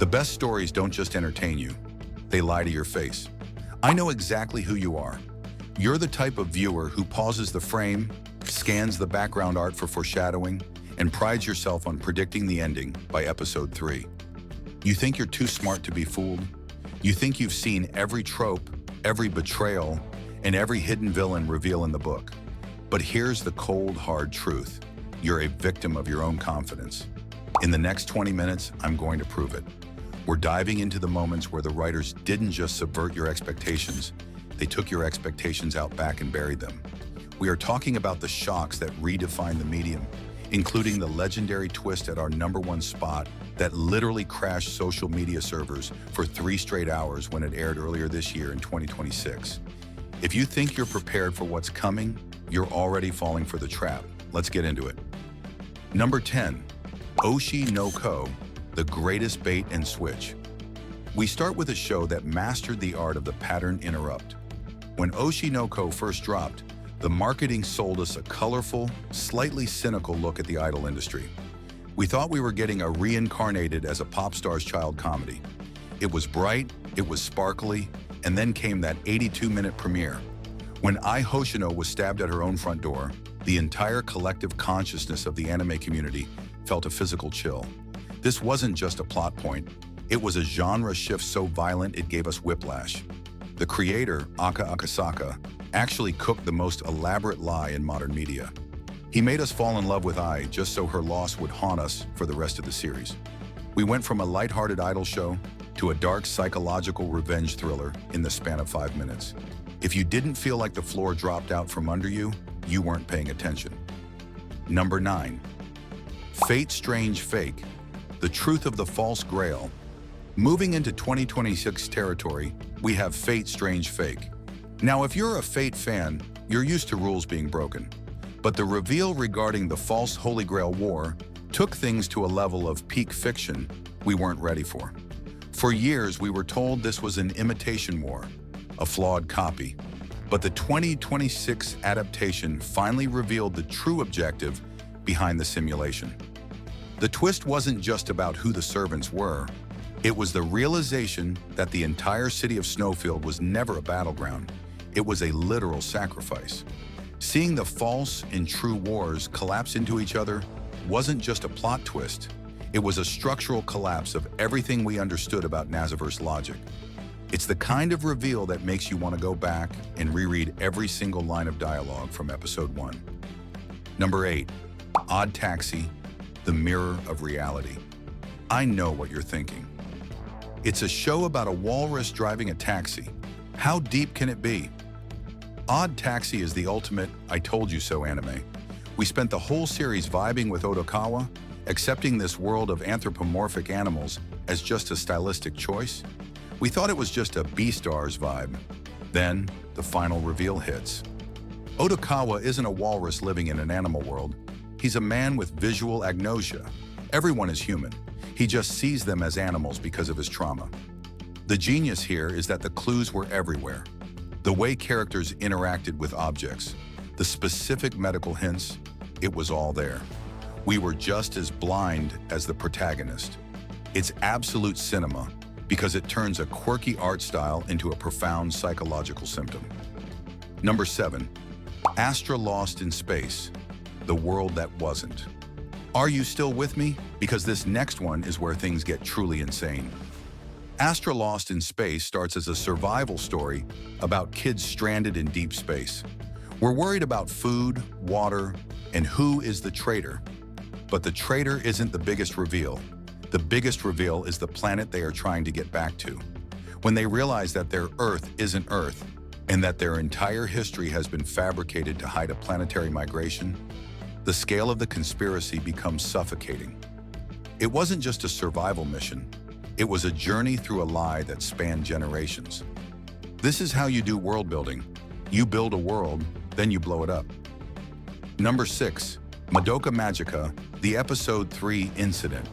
The best stories don't just entertain you, they lie to your face. I know exactly who you are. You're the type of viewer who pauses the frame, scans the background art for foreshadowing, and prides yourself on predicting the ending by episode 3. You think you're too smart to be fooled? You think you've seen every trope, every betrayal, and every hidden villain reveal in the book. But here's the cold, hard truth. You're a victim of your own confidence. In the next 20 minutes, I'm going to prove it. We're diving into the moments where the writers didn't just subvert your expectations, they took your expectations out back and buried them. We are talking about the shocks that redefined the medium, including the legendary twist at our #1 spot that literally crashed social media servers for 3 straight hours when it aired earlier this year in 2026. If you think you're prepared for what's coming, you're already falling for the trap. Let's get into it. Number 10, Oshi no Ko, the greatest bait and switch. We start with a show that mastered the art of the pattern interrupt. When Oshi no Ko first dropped, the marketing sold us a colorful, slightly cynical look at the idol industry. We thought we were getting a reincarnated as a pop star's child comedy. It was bright, it was sparkly, and then came that 82-minute premiere. When Ai Hoshino was stabbed at her own front door, the entire collective consciousness of the anime community felt a physical chill. This wasn't just a plot point, it was a genre shift so violent it gave us whiplash. The creator, Aka Akasaka, actually cooked the most elaborate lie in modern media. He made us fall in love with Ai just so her loss would haunt us for the rest of the series. We went from a lighthearted idol show to a dark psychological revenge thriller in the span of 5 minutes. If you didn't feel like the floor dropped out from under you, you weren't paying attention. Number 9, Fate Strange Fake, the truth of the false grail. Moving into 2026 territory, we have Fate Strange Fake. Now, if you're a Fate fan, you're used to rules being broken. But the reveal regarding the false Holy Grail war took things to a level of peak fiction we weren't ready for. For years, we were told this was an imitation war, a flawed copy. But the 2026 adaptation finally revealed the true objective behind the simulation. The twist wasn't just about who the servants were. It was the realization that the entire city of Snowfield was never a battleground. It was a literal sacrifice. Seeing the false and true wars collapse into each other wasn't just a plot twist. It was a structural collapse of everything we understood about Naziverse logic. It's the kind of reveal that makes you want to go back and reread every single line of dialogue from episode 1. Number 8, Odd Taxi, the mirror of reality. I know what you're thinking. It's a show about a walrus driving a taxi. How deep can it be? Odd Taxi is the ultimate I told you so anime. We spent the whole series vibing with Odokawa, accepting this world of anthropomorphic animals as just a stylistic choice. We thought it was just a Beastars vibe. Then, the final reveal hits. Odokawa isn't a walrus living in an animal world. He's a man with visual agnosia. Everyone is human. He just sees them as animals because of his trauma. The genius here is that the clues were everywhere. The way characters interacted with objects, the specific medical hints, it was all there. We were just as blind as the protagonist. It's absolute cinema because it turns a quirky art style into a profound psychological symptom. Number 7, Astra Lost in Space, the world that wasn't. Are you still with me? Because this next one is where things get truly insane. Astra Lost in Space starts as a survival story about kids stranded in deep space. We're worried about food, water, and who is the traitor. But the traitor isn't the biggest reveal. The biggest reveal is the planet they are trying to get back to. When they realize that their Earth isn't Earth, and that their entire history has been fabricated to hide a planetary migration, the scale of the conspiracy becomes suffocating. It wasn't just a survival mission. It was a journey through a lie that spanned generations. This is how you do world building. You build a world, then you blow it up. Number 6, Madoka Magica, the episode 3 incident.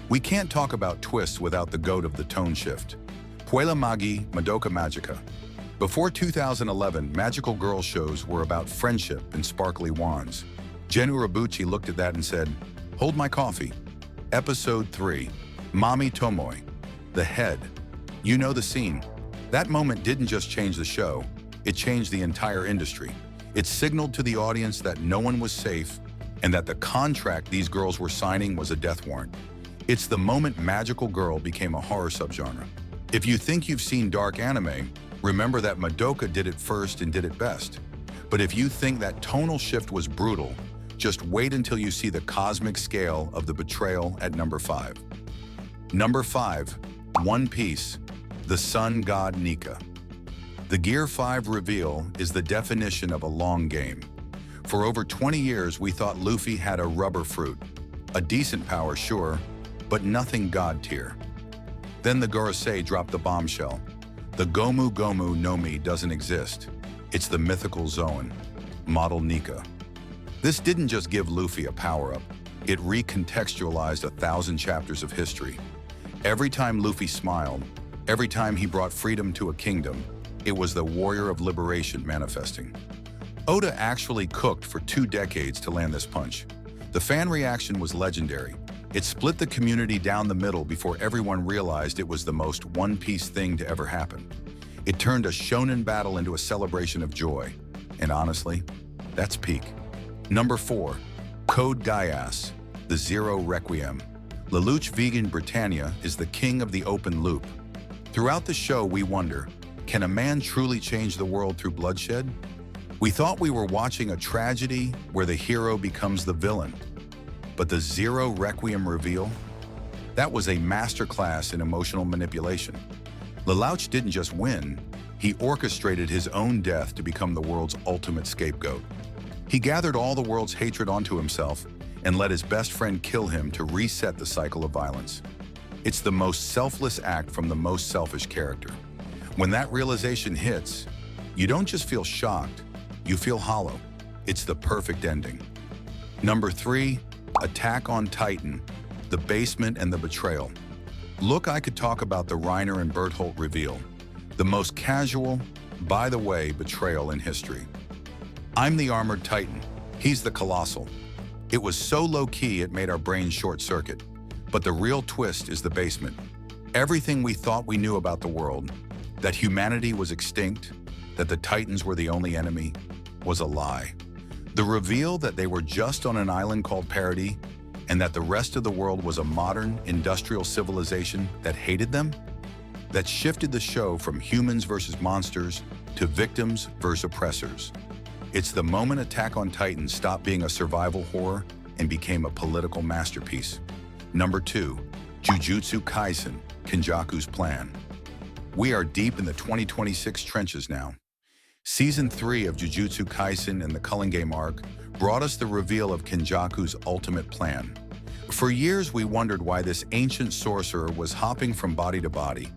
We can't talk about twists without the goat of the tone shift. Puella Magi, Madoka Magica. Before 2011, magical girl shows were about friendship and sparkly wands. Jen Urobuchi looked at that and said, "Hold my coffee." Episode 3, Mami Tomoe, the head. You know the scene. That moment didn't just change the show, it changed the entire industry. It signaled to the audience that no one was safe and that the contract these girls were signing was a death warrant. It's the moment magical girl became a horror subgenre. If you think you've seen dark anime, remember that Madoka did it first and did it best. But if you think that tonal shift was brutal, just wait until you see the cosmic scale of the betrayal at number 5. Number 5, One Piece, the sun god Nika. The Gear 5 reveal is the definition of a long game. For over 20 years, we thought Luffy had a rubber fruit. A decent power, sure, but nothing god tier. Then the Gorosei dropped the bombshell. The Gomu Gomu no Mi doesn't exist. It's the mythical Zoan, model Nika. This didn't just give Luffy a power-up, it recontextualized 1,000 chapters of history. Every time Luffy smiled, every time he brought freedom to a kingdom, it was the warrior of liberation manifesting. Oda actually cooked for 2 decades to land this punch. The fan reaction was legendary. It split the community down the middle before everyone realized it was the most One Piece thing to ever happen. It turned a shonen battle into a celebration of joy. And honestly, that's peak. Number 4, Code Geass, the Zero Requiem. Lelouch Vegan Britannia is the king of the open loop. Throughout the show, we wonder, can a man truly change the world through bloodshed? We thought we were watching a tragedy where the hero becomes the villain. But the Zero Requiem reveal? That was a masterclass in emotional manipulation. Lelouch didn't just win, he orchestrated his own death to become the world's ultimate scapegoat. He gathered all the world's hatred onto himself and let his best friend kill him to reset the cycle of violence. It's the most selfless act from the most selfish character. When that realization hits, you don't just feel shocked, you feel hollow. It's the perfect ending. Number 3, Attack on Titan, the basement and the betrayal. Look, I could talk about the Reiner and Bertholdt reveal, the most casual, by the way, betrayal in history. I'm the armored Titan, he's the colossal. It was so low-key it made our brains short-circuit. But the real twist is the basement. Everything we thought we knew about the world, that humanity was extinct, that the Titans were the only enemy, was a lie. The reveal that they were just on an island called Paradis and that the rest of the world was a modern, industrial civilization that hated them, that shifted the show from humans versus monsters to victims versus oppressors. It's the moment Attack on Titan stopped being a survival horror and became a political masterpiece. Number 2, Jujutsu Kaisen, Kenjaku's Plan. We are deep in the 2026 trenches now. Season 3 of Jujutsu Kaisen and the Culling Game arc brought us the reveal of Kenjaku's ultimate plan. For years, we wondered why this ancient sorcerer was hopping from body to body.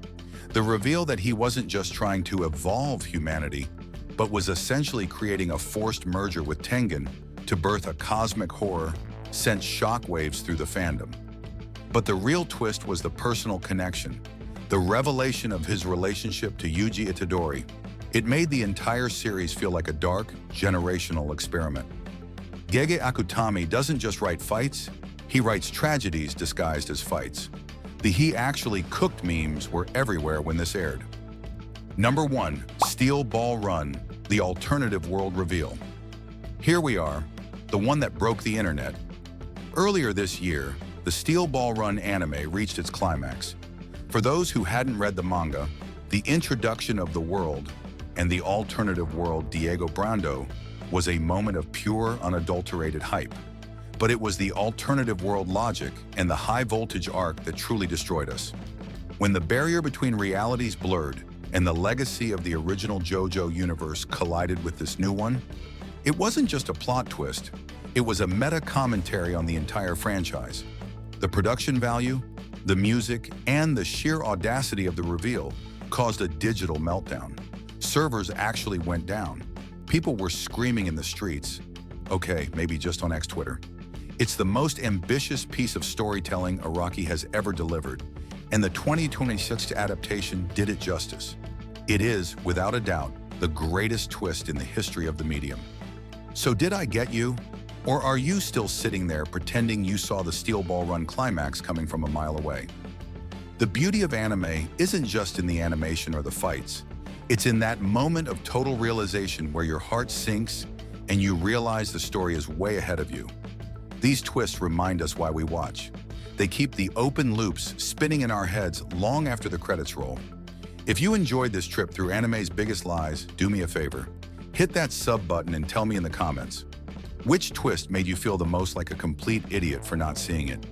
The reveal that he wasn't just trying to evolve humanity, but was essentially creating a forced merger with Tengen to birth a cosmic horror sent shockwaves through the fandom. But the real twist was the personal connection, the revelation of his relationship to Yuji Itadori. It made the entire series feel like a dark, generational experiment. Gege Akutami doesn't just write fights, he writes tragedies disguised as fights. The "he actually cooked" memes were everywhere when this aired. Number 1, Steel Ball Run, the alternative world reveal. Here we are, the one that broke the internet. Earlier this year, the Steel Ball Run anime reached its climax. For those who hadn't read the manga, the introduction of the world and the alternative world Diego Brando was a moment of pure, unadulterated hype. But it was the alternative world logic and the high-voltage arc that truly destroyed us. When the barrier between realities blurred and the legacy of the original JoJo universe collided with this new one, it wasn't just a plot twist, it was a meta-commentary on the entire franchise. The production value, the music, and the sheer audacity of the reveal caused a digital meltdown. Servers actually went down. People were screaming in the streets. Okay, maybe just on X Twitter. It's the most ambitious piece of storytelling Araki has ever delivered, and the 2026 adaptation did it justice. It is, without a doubt, the greatest twist in the history of the medium. So did I get you? Or are you still sitting there pretending you saw the Steel Ball Run climax coming from a mile away? The beauty of anime isn't just in the animation or the fights. It's in that moment of total realization where your heart sinks and you realize the story is way ahead of you. These twists remind us why we watch. They keep the open loops spinning in our heads long after the credits roll. If you enjoyed this trip through anime's biggest lies, do me a favor. Hit that sub button and tell me in the comments. Which twist made you feel the most like a complete idiot for not seeing it?